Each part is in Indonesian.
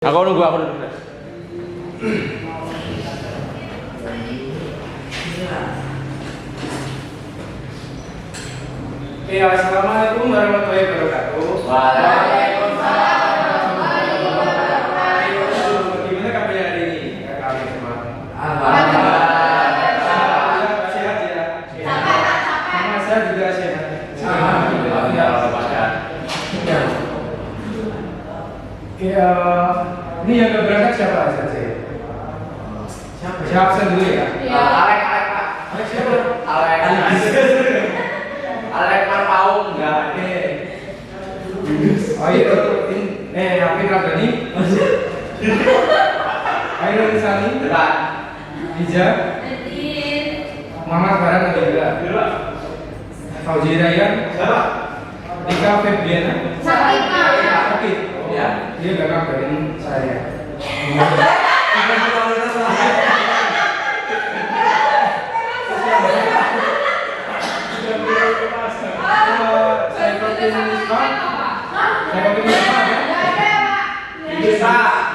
Aku nunggu. Ya, assalamualaikum warahmatullahi wabarakatuh. Waalaikumsalam. Gimana kabarnya hari ini? Kalian semua? Alhamdulillah. Sehat ya? Capek. Sama saya juga sehat. Ya, ini yang gak berangkat siapa saja? Siapa dulu ya? Alek Pak. Alek siapa? Alek Marpaung enggak. Oh itu, Hafid Rabbani. Airul Insani. Berat. Hija. Muhammad Farhan juga. Fauzi Rayyan. Dika Febriana. Sakit. Ya. Dia gak ngabarin saya. Saya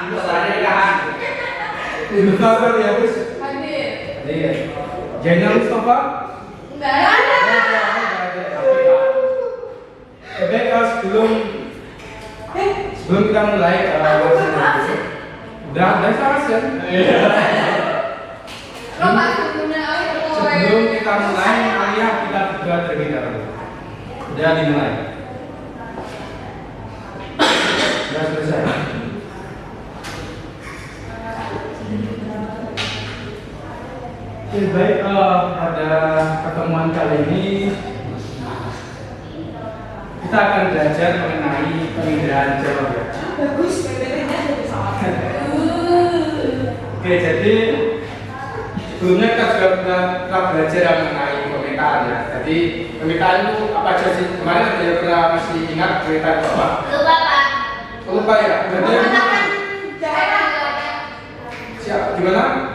Bisa nikahan. Ibu kabar ya, Bos? Iya. Jainal Mustafa? Sebelum kita mulai udah salah kan? Sebelum kita mulai, ayah kita berdoa terlebih dahulu. Udah dimulai. Sudah selesai. Oke, baik, pada pertemuan kali ini kita akan belajar mengenai penginderaan Jawa. Oke, jadi sebelumnya kita sudah pernah belajar mengenai pemetaan ya. Jadi pemetaan itu apa aja sih? Kemarin ada yang pernah masih ingat pemetaan itu apa? Lupa ya. Berarti siapa? Gimana?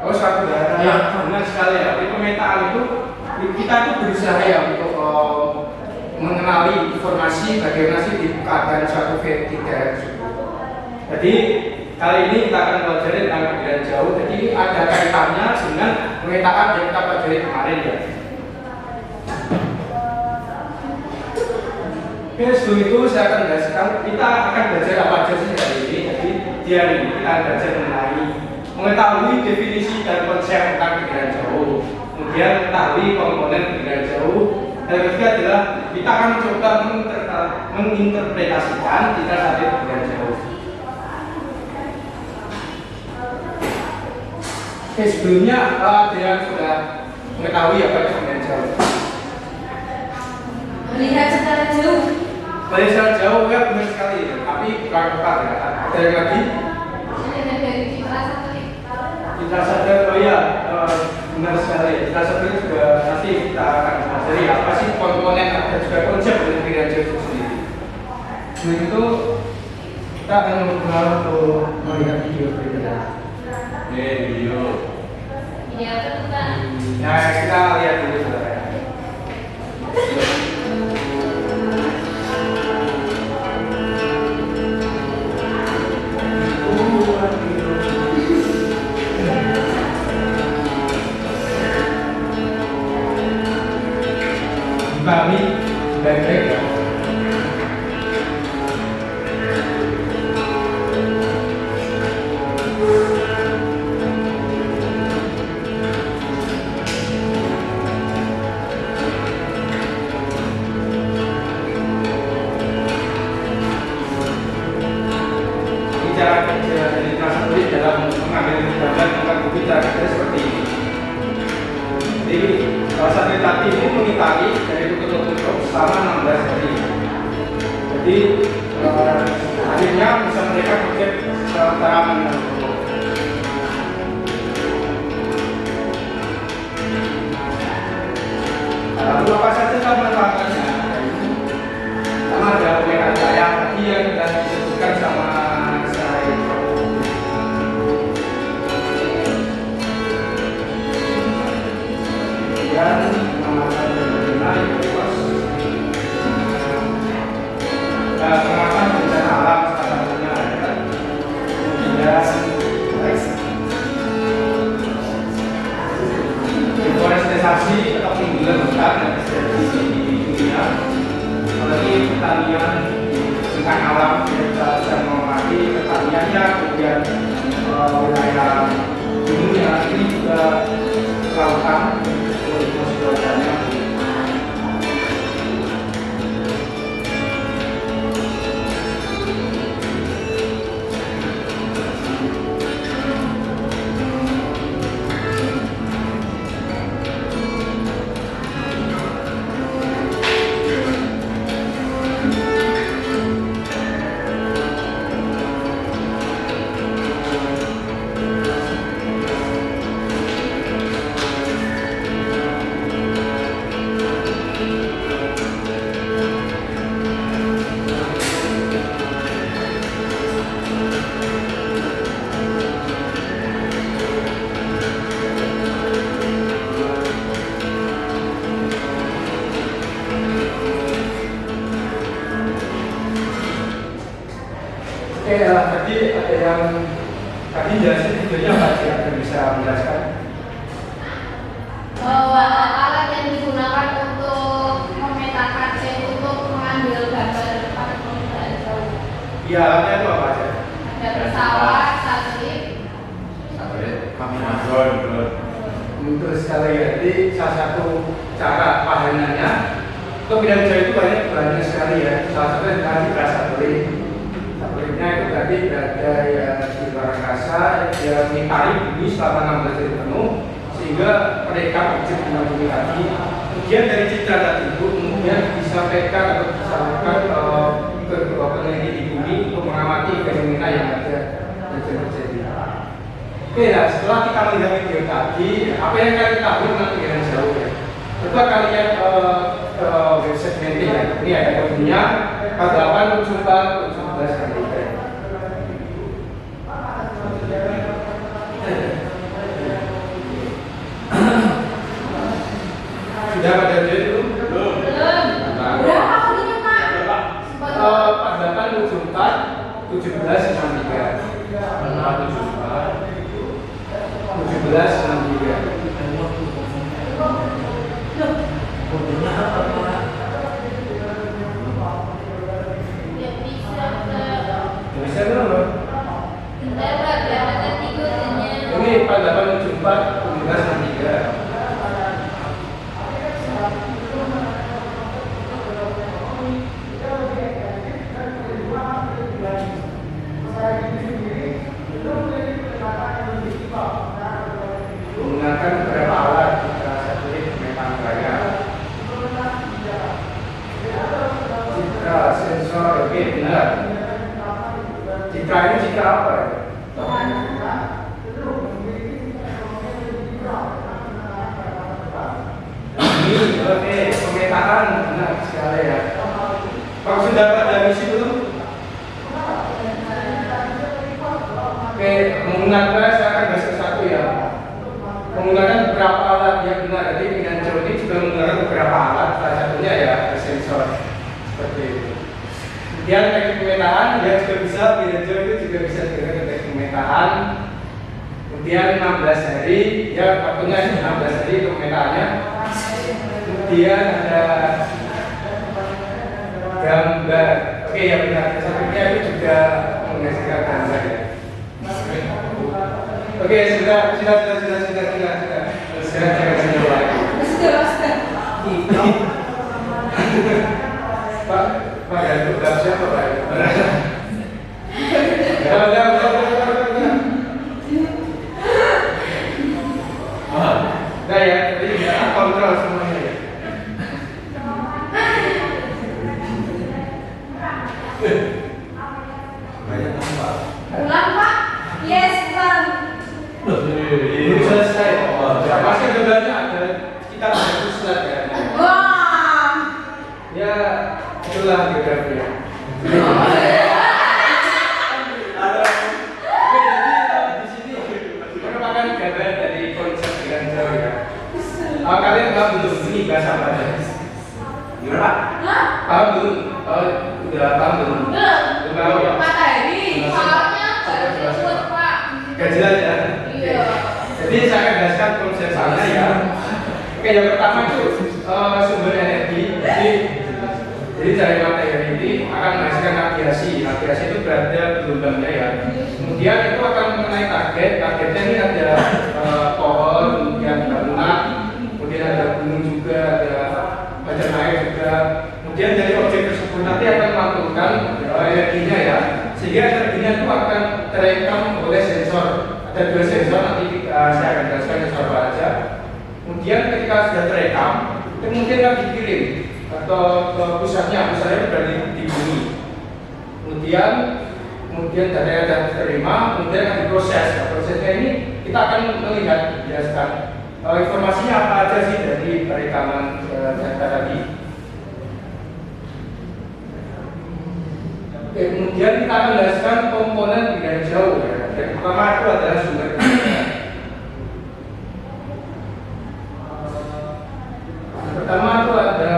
Oh, suatu daerah. Ya, benar sekali ya. Jadi pemetaan itu kita itu berusaha ya untuk mengenali informasi bagaimana sih dibukakan suatu daerah tersebut. Jadi kali ini kita akan belajar tentang penginderaan jauh. Jadi ada kaitannya dengan pemetaan yang kita pelajari kemarin ya. Oke, sebelum itu saya akan jelaskan kita akan belajar apa aja sih hari ini. Jadi di hari ini kita akan belajar mengenai mengetahui definisi dan konsep tentang penginderaan jauh. Kemudian mengetahui komponen penginderaan jauh. Dan ketiga adalah kita akan mencoba menginterpretasikan citra satelit penginderaan jauh. Oke, sebelumnya ada yang sudah mengetahui apa itu penginderaan jauh? Melihat secara jauh. Melihat secara jauh ya benar sekali, tapi kurang tepat ya. Ada yang lagi? Citra satelit, oh iya, benar sekali. Citra satelit juga nanti kita akan pelajari apa sih komponen dan juga konsep dari penginderaan jauh itu sendiri. Selain itu kita akan mencoba untuk melihat video berikutnya. Video. Nah, kita lihat dulu saudara ya. Dipahami baik-baik ya. Cara kerja dari translate dalam mengambil gambar tempat bukti cara kerja seperti ini. Jadi satelit tadi ini mengitari dari tutup-tutup selama 16 hari. Jadi akhirnya bisa mereka objek secara menentu. Lalu apa saja cara melakukannya? Sama ada pemetaan layar tadi yang sudah disebutkan sama dan pengamatan bencana luas, pengamatan bencana lingkungan alam kita bisa mengamati pertaniannya, kemudian wilayah gunungnya ini juga lautan untuk cuacanya. Oke, tadi ada yang tadi jelasin videonya apa sih? Ada bisa menjelaskan? Alat yang digunakan untuk memetakan untuk mengambil gambar pada penggunaan jauh. Iya, alatnya itu apa aja? Ada pesawat, satelit. Kamera drone. Untuk sekali ya, jadi salah satu cara pahanannya ke bidang jauh itu banyak sekali ya. Salah satunya tadi satelit. Satelitnya itu tadi berada ya di luar angkasa, dia mengitari bumi selama 16 hari penuh sehingga mereka objek dengan bumi tadi. Kemudian dari citra tadi itu kemudian disampaikan atau disampaikan ke beberapa peneliti di bumi untuk mengamati fenomena yang ada yang terjadi. Oke, nah setelah kita melihat video tadi, apa yang kalian tahu tentang kegiatan jauh ya? Coba kalian website Menti ya. Ini ada kodenya 4874 kali. Sudah pada dia itu? Belum. Nah, Berapa kodenya, Pak? 4874 1763. 1763. Kodenya apa, Pak? Ya bisa. Bisa berapa? Bentar, Pak, berapa tadi kodenya? Ini 4874 1763. Menggunakan beberapa alat citra satelit memang banyak. Citra sensor, oke benar. Citra ini citra apa ya? Ini oke pemetaan benar sekali ya. Kalau sudah pada misi belum? Oke, menggunakan saya akan bahas satu ya. Menggunakan beberapa alat yang benar. Jadi dengan jauh ini juga menggunakan beberapa alat. Salah satunya ya sensor seperti itu. Kemudian teknik pemetaan dia juga bisa dengan jauh itu juga bisa digunakan teknik pemetaan. Kemudian 16 hari, ya waktunya 16 hari untuk pemetaannya. Kemudian ada gambar. Oke ya benar. Sepertinya itu juga menghasilkan gambar ya. Oke, sudah. Pak, ya itu siapa Pak? Nah ya, jadi kita kontrol semuanya ya. Ulang, Pak. Yes, ulang. Belum selesai. Ya, pasti gambarnya ada sekitar 100 slide ya. Wah. Ya, itulah geografi ya. Di sini merupakan gambar dari konsep dengan jauh ya. Kalian paham belum ini bahasa apa aja? Gimana Pak? Paham belum? Udah paham belum? Belum. Tahu ya? Materi. Soalnya nggak disebut, Pak. Gak jelas ya? Iya. Jadi saya akan jelaskan konsep sana ya. Oke, yang pertama itu sumber energi. Jadi dari materi ini akan menghasilkan berdasarkan radiasi. Radiasi itu berada gelombangnya ya. Kemudian itu akan mengenai target. Targetnya ini ada pohon, kemudian bangunan, kemudian ada gunung juga, ada badan air juga. Kemudian dari objek tersebut nanti akan memantulkan energinya ya. Sehingga energinya itu akan terekam oleh sensor. Ada 2 sensor, nanti saya akan jelaskan sensor apa aja. Kemudian ketika sudah terekam, kemudian akan dikirim atau ke pusatnya, misalnya berada di bumi. Kemudian data yang sudah diterima, kemudian akan diproses. Nah, prosesnya ini kita akan melihat, jelaskan informasinya apa aja sih dari perekaman data tadi. Oke, kemudian kita akan jelaskan komponen bidang jauh ya. Yang pertama itu adalah sumber daya. Pertama itu ada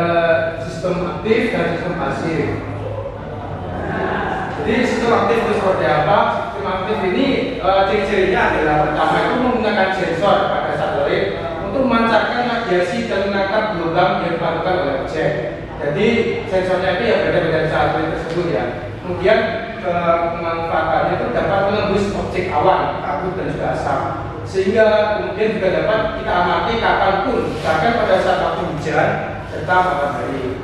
sistem aktif dan sistem pasif. Jadi sistem aktif itu seperti apa? Sistem aktif ini ciri-cirinya adalah pertama itu menggunakan sensor pada satelit untuk memancarkan radiasi dan menangkap gelombang yang dipancarkan oleh objek. Jadi sensornya itu ya berada pada satelit tersebut ya. Kemudian kemanfaatannya itu dapat menembus objek awan, kabut dan juga asap. Sehingga kemudian juga dapat kita amati kapanpun, bahkan pada saat waktu hujan serta malam hari.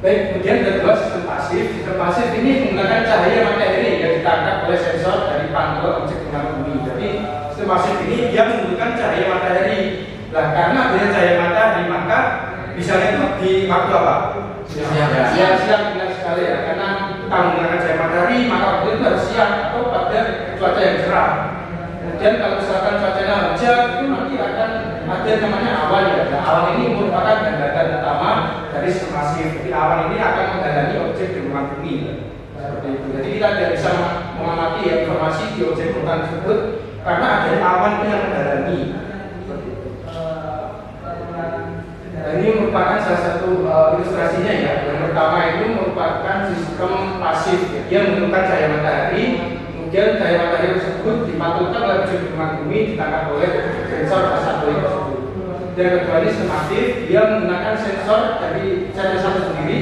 Baik, kemudian ada 2 sistem pasif. Sistem pasif ini menggunakan cahaya matahari yang ditangkap oleh sensor dari pantulan objek dengan bumi. Jadi sistem pasif ini dia menggunakan cahaya matahari. Nah, karena adanya cahaya matahari maka misalnya itu di waktu apa? Siang benar sekali ya. Karena kita menggunakan cahaya matahari maka waktu itu harus siang atau pada cuaca yang cerah. Kemudian kalau misalkan cuacanya hujan itu nanti akan ada namanya awan ya. Nah, awan ini merupakan gambaran utama dari sistem pasif. Jadi awan ini akan menghalangi objek di ruang bumi. Seperti itu. Jadi kita tidak bisa mengamati ya, informasi di objek permukaan tersebut karena ada awan yang menghalangi. Nah, ini merupakan salah satu ilustrasinya ya. Yang pertama itu merupakan sistem pasif. Dia menggunakan cahaya matahari. Kemudian cahaya matahari tersebut dipantulkan oleh objek permukaan bumi, ditangkap oleh sensor satelit tersebut. Dan kedua ini sistem aktif, dia menggunakan sensor dari satelit satu sendiri.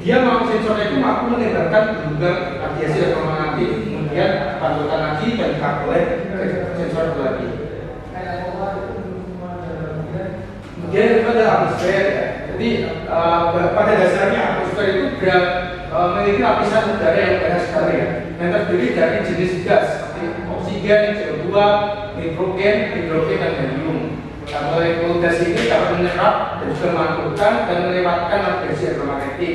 Dia sensornya itu mampu menembakkan gelombang radiasi elektromagnetik, kemudian dipantulkan lagi dan ditangkap oleh sensor lagi. Kemudian itu adalah atmosfer ya. Jadi pada dasarnya atmosfer itu memiliki lapisan udara yang banyak sekali ya, yang terdiri dari jenis gas seperti oksigen, CO2, nitrogen, hidrogen, dan helium. Nah, molekul gas ini dapat menyerap dan juga memantulkan dan melewatkan radiasi elektromagnetik,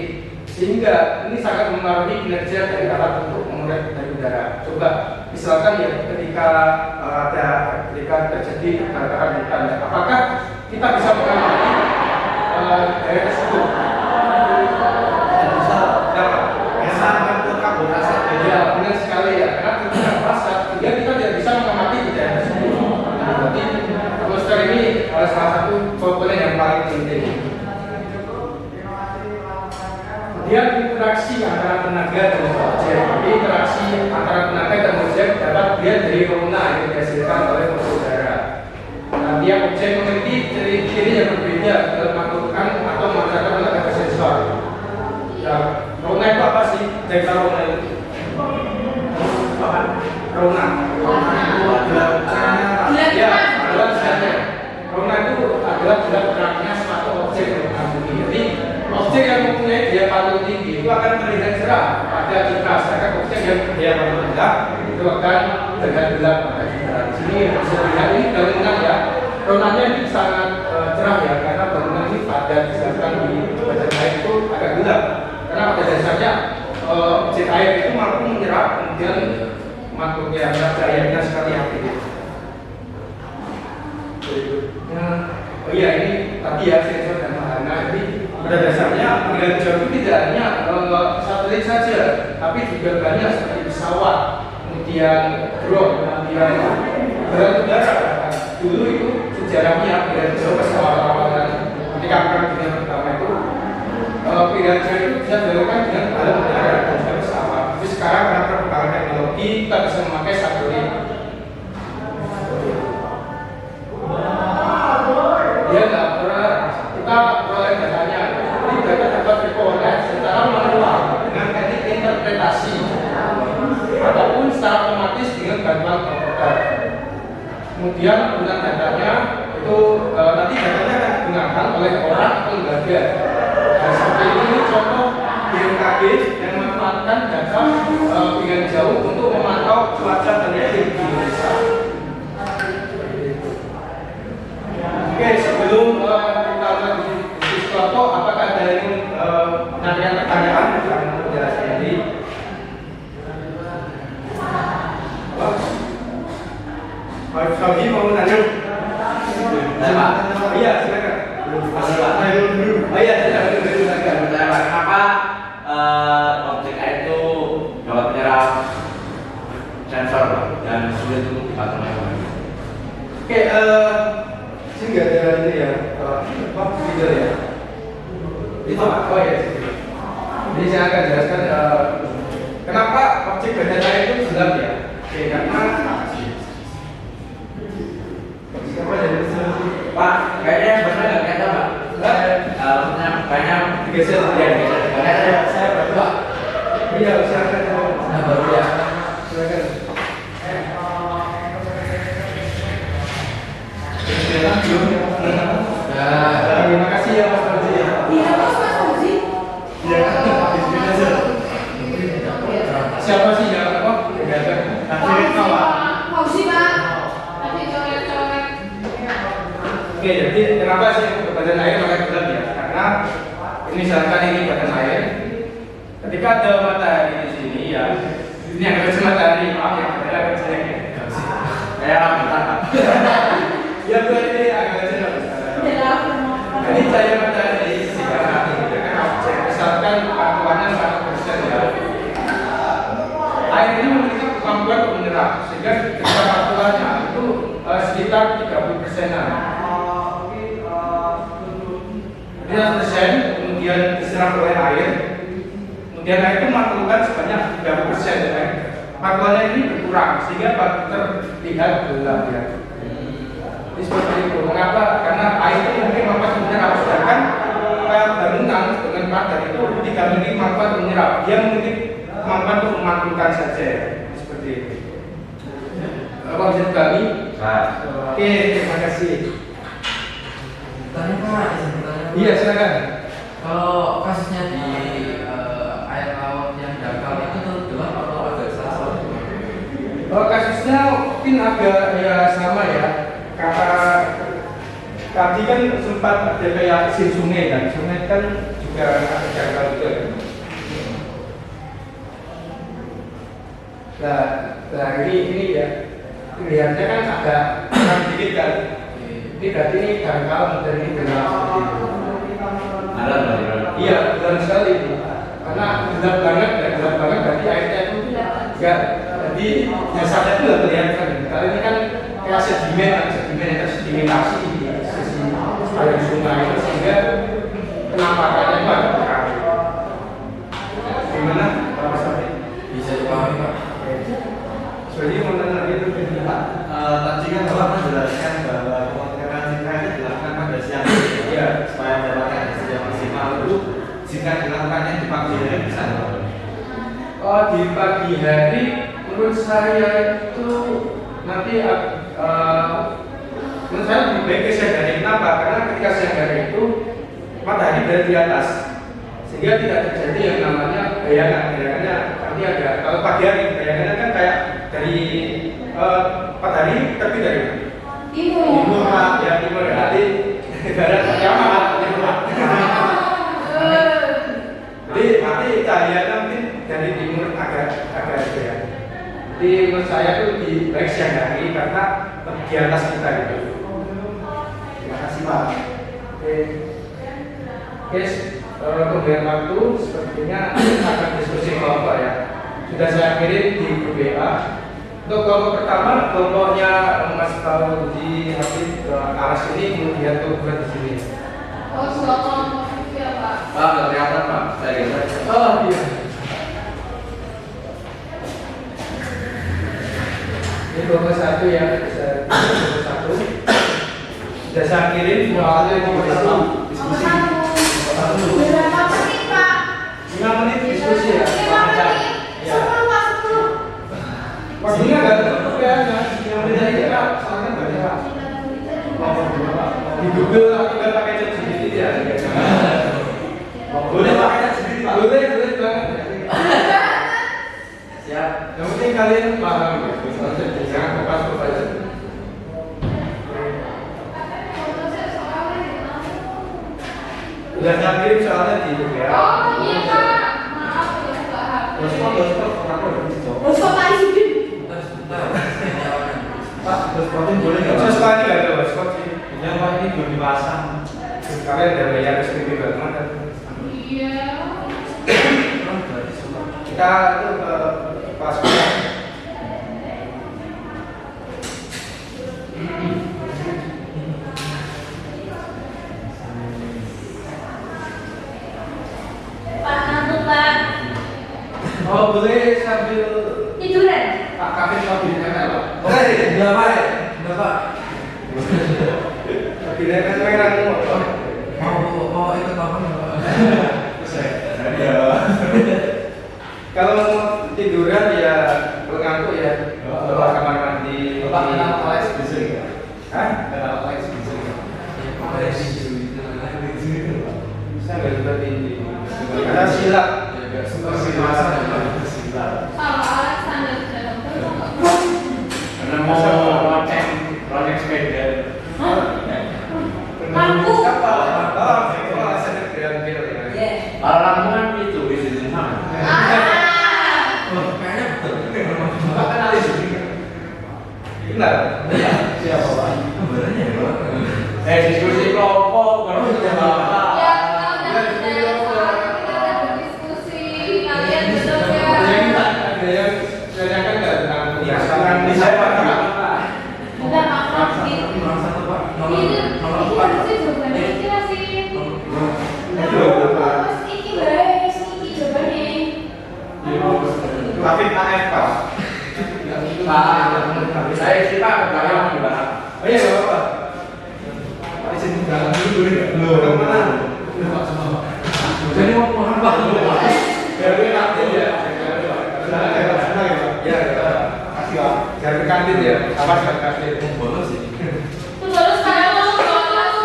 sehingga ini sangat mempengaruhi kinerja dari alat untuk mengurai dari udara. Coba misalkan ya ketika terjadi kebakaran hutan, apakah kita bisa mengamati daerah tersebut? Ya, benar sekali ya, karena ketika asap, dia kita tidak bisa mengamati di daerah tersebut. Jadi atmosfer ini salah satu komponen yang paling penting. Kemudian interaksi antara tenaga dan objek. Jadi interaksi antara tenaga dan objek dapat dilihat dari fauna yang dihasilkan oleh pembuluh udara. Nah, tiap objek memiliki ciri-ciri yang berbeda dalam melakukan atau memancarkan tenaga sensor. Nah, fauna itu apa sih? Dari fauna itu Rona itu adalah bulat terangnya suatu objek yang bumi. Jadi objek yang mempunyai daya pantul tinggi itu akan terlihat cerah pada kita, sedangkan objek yang daya pantul rendah itu akan terlihat gelap pada kita. Di sini bisa dilihat ini bangunan ya, ronanya ini sangat cerah ya, karena bangunan ini padat, sedangkan di badan air itu agak gelap. Karena pada dasarnya objek air itu mampu menyerap kemudian makhluknya cahayanya sekali aktif. Berikutnya, oh iya ini tadi ya sensor dan wahana. Jadi pada dasarnya penggunaan jauh itu tidak hanya satelit saja, tapi juga banyak seperti pesawat, kemudian drone, kemudian bahan udara. Dulu itu sejarahnya penggunaan jauh pesawat awal ketika perang dunia pertama itu penggunaan jauh itu bisa dilakukan dengan bahan udara dan juga pesawat. Tapi sekarang karena perkembangan teknologi kita bisa memakai satelit. Dia nggak kita peroleh datanya. Jadi data dapat diperoleh secara manual dengan teknik interpretasi ataupun secara otomatis dengan bantuan komputer. Kemudian tentang datanya itu nanti datanya akan digunakan oleh orang atau lembaga. Dan seperti ini contoh BMKG yang memanfaatkan data dengan jauh untuk memantau cuaca dan iklim di Indonesia. Oke, sebelum kita lanjut diskusi kelompok, apakah ada yang menanyakan pertanyaan tentang penjelasan ini? Pak Saudi mau nanya? Iya, silakan. Oh iya, silakan. Kenapa objek air itu dapat menyerap sensor dan sulit untuk dipakai? Oke, sih nggak ada ini ya, apa video ya? Itu apa ya? Jadi saya akan jelaskan kenapa objek benda saya itu gelap ya? Oke, karena siapa jadi Pak, kayaknya sebenarnya nggak kelihatan Pak. Maksudnya banyak digeser ya, banyak saya baru Pak. Iya, silakan. nah baru ya. Silakan. Terima kasih ya Mas Fauzi. Iya, Mas Fauzi. Ya, siapa sih yang apa? Nggak ada. Fauzi, Pak. Nanti coret-coret. Oke, jadi kenapa sih badan air maka gelap ya? Karena ini misalkan ini badan air. Ketika ada matahari di sini ya, ini yang ada matahari, maaf ya, ada jelek ya. Kayak rambutan Pak. Ya buat ini agak jelek. Jadi cahaya matahari di sini karena menggunakan objek, misalkan pantulannya 100% ya. Air ini memiliki kemampuan untuk menyerap, sehingga ketika pantulannya itu sekitar 30%-an. 30%, kemudian diserap oleh air. Kemudian air itu memantulkan sebanyak 30%, ya. Pantulannya ini berkurang sehingga terlihat gelap ya. Jadi seperti itu. Mengapa? Karena air itu mungkin mampu menyerap, sedangkan bangunan dengan padat itu tidak memiliki kemampuan untuk menyerap. Dia memiliki kemampuan untuk memantulkan saja. Seperti itu. Apa bisa dibagi? Oke, terima kasih. Tanya Pak, Iya, silakan. kalau kasusnya di air laut yang dangkal itu tuh gelap atau agak sasar? Kasusnya mungkin agak ya sama ya. Karena tadi kan sempat ada kayak isin sungai kan, sungai kan juga ada dangkal juga. Nah ini ya kelihatannya kan agak terang dikit kan. Ini berarti ini dangkal dan ini gelap seperti itu. Iya, benar sekali itu. Karena gelap banget berarti airnya itu enggak. Jadi dasarnya itu nggak kelihatan. Kalau ini kan kayak sedimentasi di sisi air sungai itu sehingga penampakannya itu agak terang. Gimana Pak Sari? Bisa dipahami Pak? Jadi mau tanya lagi itu Pak. Tadi kan Bapak menjelaskan bahwa pemotretan jika itu dilakukan pada siang Iya. supaya mendapatkan hasil yang maksimal. Itu jika dilakukannya di pagi hari bisa Di pagi hari menurut saya itu nanti menurut saya lebih baik ke siang hari. Kenapa? Karena ketika siang hari itu matahari berada di atas sehingga tidak terjadi yang namanya bayangannya nanti ada. Kalau pagi hari bayangannya kan kayak dari matahari terbit dari timur Pak, ya timur nanti barat kiamat timur. Jadi nanti cahayanya mungkin dari timur agak ya. Jadi menurut saya itu lebih baik siang hari karena di atas kita gitu. Terima kasih Pak. Oke, guys, kemudian waktu sepertinya akan diskusi kelompok ya. Sudah saya kirim di grup WA. Untuk kelompok pertama, kelompoknya Mas Fauzi Habib Aras ini kemudian kelompok di sini. Oh, dua kelompok itu ya, Pak. Pak, nggak kelihatan Pak, saya geser. Oh iya. Ini kelompok satu ya, kelompok satu. Sudah saya kirim soalnya di diskusi kalian paham ya, jangan kopas aja. Udah saya kirim soalnya di itu ya. Oh iya Kak, maaf ya nggak hapus. Hotspot Pak Izin. Sebentar. Pak, hotspotnya boleh nggak? Hotspot ini nggak ada hotspot sih. Ya Pak, ini belum dipasang. Kalian udah bayar SPP banget. Iya. Kita itu ke paspor. Pak ngantuk Pak. Oh boleh sambil Tiduran. Pak Kevin mau bilang apa? Enggak, Pak. Enggak, Pak. Bilang kan merah Mau ikut apa enggak? Kalau mau tiduran ya ngantuk ya. Bawa kamar mandi. Bapak kenal Alex bisa nggak? Hah? Kenal Alex bisa nggak? Saya nggak suka tinggi. Karena silat. Kalau Alexander dalam Karena mau lonceng sepeda. Lampu. Apa? Oh, saya berangkir ya. Kalau lampu kan itu bisa sama. Kayaknya betul. Bapak kenal itu? Benar. Siapa Pak? Sebenarnya ya, Pak. Diskusi kelompok, baru sudah Bapak. ya kita udah berdiskusi kalian betul ya. Ada yang tanyakan nggak tentang Sekarang di saya Pak. Udah maaf gitu. Nomor satu, Pak. Ini ini harusnya jawabannya kira sih. Terus iki guys, iki jawabannya. Tapi AF Pak. Pak, saya sih Pak, kalau mau dibahas. Oh iya nggak apa-apa. Pak izin jalan dulu boleh nggak? Belum mana? Jadi mau pulang, Pak. Biar gue kantin ya. Ya, kasih Pak. Biar ke kantin ya. Apa sih kantin? Bolos sih. Terus kamu lolos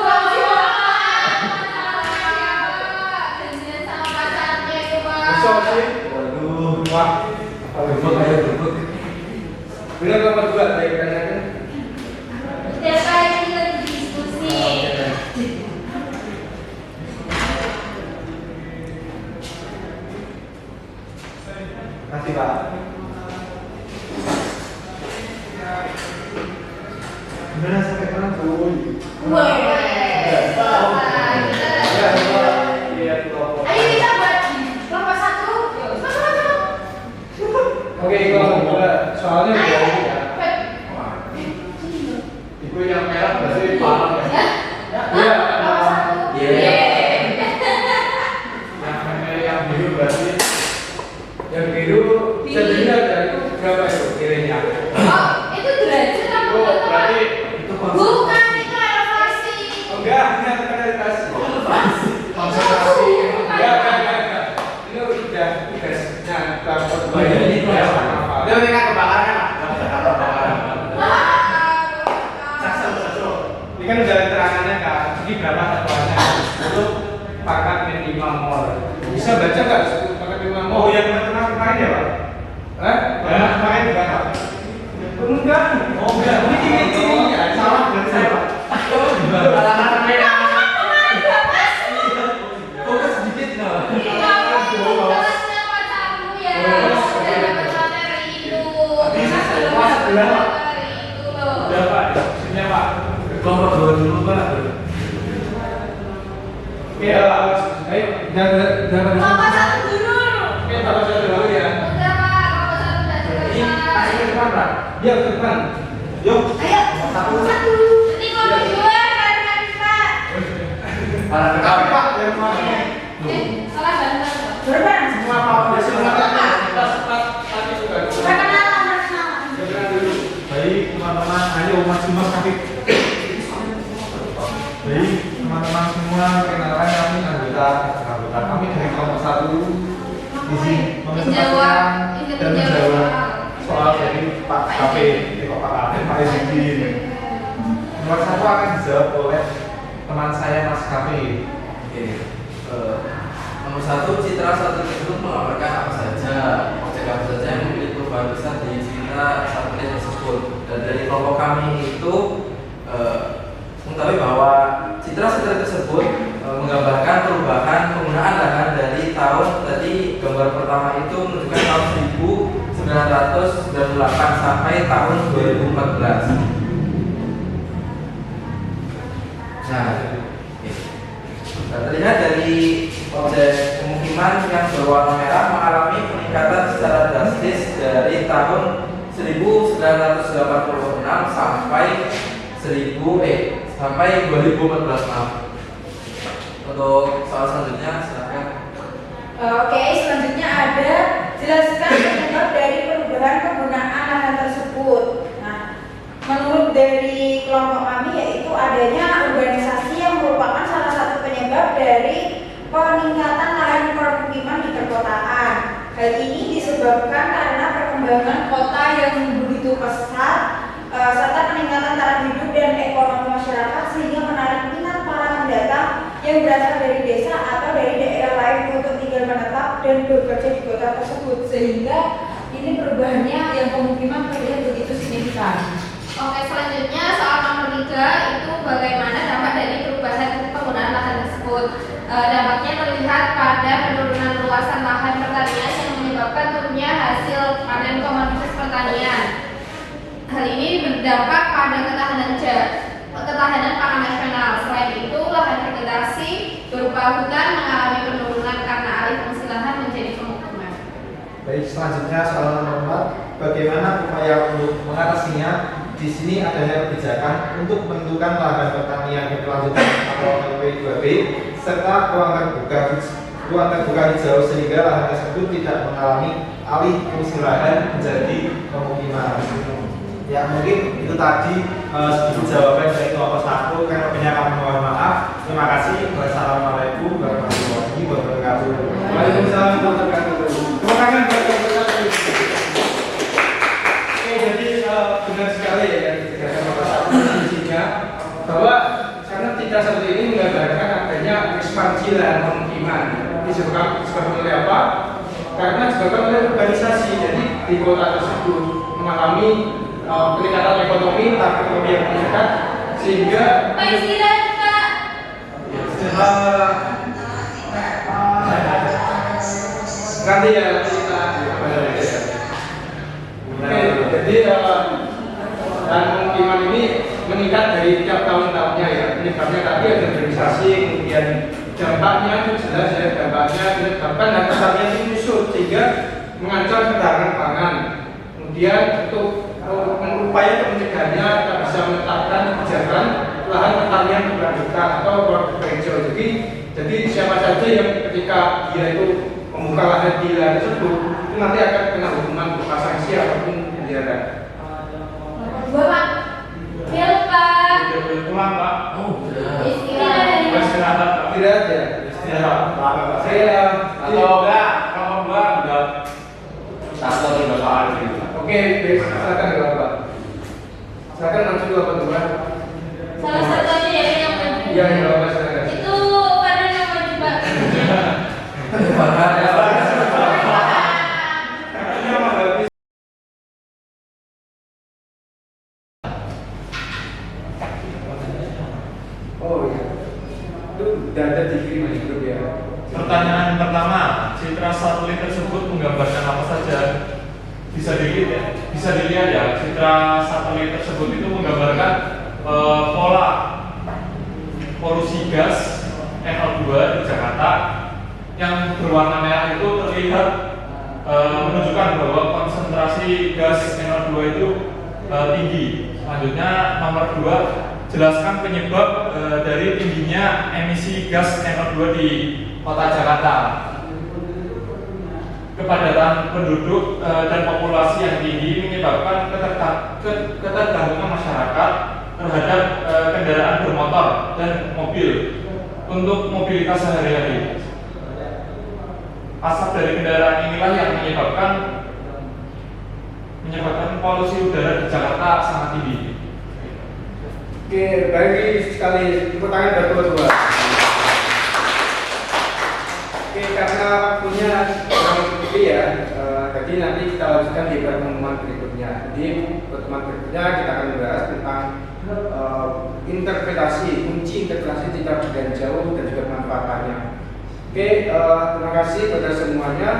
janjian sama pacarnya itu Pak. Besok sih. Waduh, wah. Berbuk aja, berbuk. Bener nomor 2 baik kan? Setiap kali kita diskusi. Kasih Pak. Benar sampai mana tuh? Wah. Iya, kelompok. Ayo kita buat kelompok satu. Yuk, sama-sama. Oke, kelompok 2. Soalnya Ayo. udah ini ya. Ibu yang merah berarti paham ya? Iya. Kelompok satu. Iya. Yang biru berarti Yang biru sedihnya ada itu berapa itu kirinya? Oh, itu derajat apa oh, bukan, Pak? berarti Itu konsep. Bukan, itu elevasi. Oh enggak, ini ada penelitian. konsentrasi. Enggak. Ini udah tugasnya kelompok 2 Oh, iya, ini ya. kelompok. Dia mereka kebakaran kan? Kebakaran. Ini kan udah terangannya kan. Ini berapa satuannya? Untuk pangkat minimal mol. Bisa baca nggak disebut pangkat minimal mol? Oh, yang pernah kemarin ya Pak? Eh? Pernah kemarin bukan Pak? Enggak. Oh enggak, Ini gini ya. salah dari saya Pak. Kalangan mereka. Fokus sedikit, nah. Ini kamu kelasnya pacarmu ya. Udah dapat materi itu. Bisa, Belum Pak, dapat sebelah, Pak. materi itu loh. Udah Pak, sini Pak. Kelompok 2 dulu, Pak. Oke, ayo jangan Kelompok satu dulu. Oke, kalau saya dulu ya. Udah Pak, kelompok satu udah Ini selesai. kasih ke depan Pak. Dia ke depan. Yuk. Ayo, kelompok satu. Nanti kelompok dua, kan Pak. Para Tapi dekat. Pak, yang mana? Salah banget. Berapa? Semua Pak, udah semua. Tapi juga. Perkenalan, perkenalan. Jangan dulu. Baik teman-teman, ayo mas Kafif. Baik teman-teman semua, perkenalkan kami anggota kami dari kelompok 1 isi Menjawab, ikut dan menjawab menjawab soal. soal dari Pak KP, Pak Kafe, Pak Izidin. Nomor 1 akan dijawab oleh teman saya Mas Kafe. Oke. Nomor 1, citra satu itu melaporkan apa saja. Objek apa saja yang memiliki perubahan besar di perubahan penggunaan lahan dari tahun tadi gambar pertama itu menunjukkan tahun 1998 sampai tahun 2014. Nah, terlihat dari objek pemukiman yang berwarna merah mengalami peningkatan secara drastis dari tahun 1986 sampai 2014 maaf. Untuk soal selanjutnya silakan. Oke, selanjutnya ada jelaskan penyebab dari perubahan penggunaan lahan tersebut. Nah, menurut dari kelompok kami yaitu adanya urbanisasi yang merupakan salah satu penyebab dari peningkatan lahan permukiman di perkotaan. Hal ini disebabkan karena perkembangan kota yang begitu pesat serta peningkatan taraf hidup dan ekonomi masyarakat sehingga menarik minat para pendatang yang berasal dari desa atau dari daerah lain untuk tinggal menetap dan bekerja di kota tersebut, sehingga ini perubahannya yang pemukiman terlihat begitu signifikan. Oke, selanjutnya soal nomor 3 itu bagaimana dampak dari perubahan penggunaan lahan tersebut. Dampaknya terlihat pada penurunan luasan lahan pertanian yang menyebabkan turunnya hasil panen komoditas pertanian. Hal ini berdampak pada ketahanan pangan nasional. Selain itu, lahan vegetasi berupa hutan mengalami penurunan karena alih fungsi lahan menjadi pemukiman. Baik, selanjutnya soal nomor 4, bagaimana upaya untuk mengatasinya? Di sini adanya kebijakan untuk menentukan lahan pertanian berkelanjutan atau LP2B serta ruang terbuka hijau sehingga lahan tersebut tidak mengalami alih fungsi lahan menjadi pemukiman. Ya, mungkin itu tadi sedikit jawaban dari kelompok 1. Karena lebihnya kami mohon maaf. Terima kasih. Wassalamualaikum warahmatullahi wabarakatuh. Waalaikumsalam warahmatullahi wabarakatuh. Terima kasih. Oke, jadi benar sekali ya yang dikatakan Bapak Satu intinya bahwa karena tidak seperti ini menggambarkan adanya ekspansi lahan pemukiman. Disebabkan oleh apa? Karena disebabkan oleh urbanisasi. Jadi di kota tersebut mengalami peningkatan ekonomi, taraf ekonomi yang meningkat sehingga Pak istirahat, Pak. nanti ya kita oke, jadi dan pemukiman ini meningkat dari tiap tahun-tahunnya ya. Penyebabnya tadi ada urbanisasi, kemudian dampaknya itu jelas ya, dampaknya menyebabkan harga pertanian ini menyusut sehingga mengancam ketahanan pangan. Kemudian untuk upaya pencegahannya kita bisa menetapkan kebijakan lahan pertanian berkelanjutan atau produk hijau. Jadi siapa saja yang ketika dia itu membuka lahan di lahan tersebut itu nanti akan kena hukuman berupa sanksi ataupun penjara. Bapak, ya Pak. Pulang, Pak. Oh, sudah. Istirahat. Istirahat. Tidak ya. Istirahat. Saya Atau enggak, kalau enggak udah satu atau 2 hari gitu. oke, baik, silakan ya Bapak. Silakan langsung ke Bapak. Salah satu aja ya yang maju. Iya, ya Bapak silakan. Itu kanan yang maju, Pak. Bapak ya. Oh iya. Itu data dikirim di grup ya. Pertanyaan pertama, citra satelit tersebut menggambarkan apa saja? Bisa dilihat ya, citra satelit tersebut itu menggambarkan pola polusi gas NO2 di Jakarta yang berwarna merah itu terlihat menunjukkan bahwa konsentrasi gas NO2 itu tinggi. Selanjutnya nomor 2, jelaskan penyebab dari tingginya emisi gas NO2 di Kota Jakarta. Kepadatan penduduk dan populasi yang tinggi menyebabkan ketergantungan masyarakat terhadap kendaraan bermotor dan mobil untuk mobilitas sehari-hari. Asap dari kendaraan inilah yang menyebabkan polusi udara di Jakarta sangat tinggi. Oke, baik sekali. Pertanyaan kedua. Oke, karena waktunya kurang lebih ya, jadi nanti kita lanjutkan di pertemuan berikutnya. Di pertemuan berikutnya kita akan membahas tentang kunci interpretasi citra dan jauh dan juga manfaatannya. Oke, terima kasih kepada semuanya.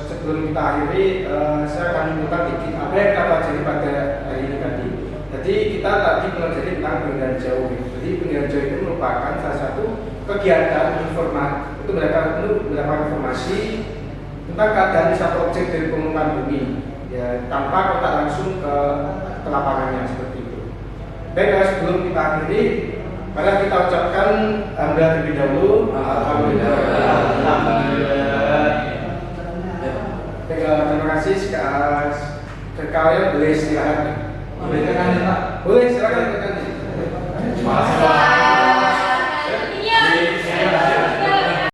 Sebelum kita akhiri, saya akan mengulang dikit apa yang kita pelajari pada hari ini tadi. Jadi kita tadi pelajari tentang pengendalian jauh. Jadi pengendalian jauh itu merupakan salah satu kegiatan informasi untuk mendapatkan informasi tentang keadaan satu objek dari permukaan bumi, ya tanpa kontak langsung ke lapangannya seperti itu. Baik, sebelum kita akhiri, mari kita ucapkan alhamdulillah terlebih dahulu. Alhamdulillah. Terima kasih. Kalian boleh istirahat. Boleh silakan. Masuk.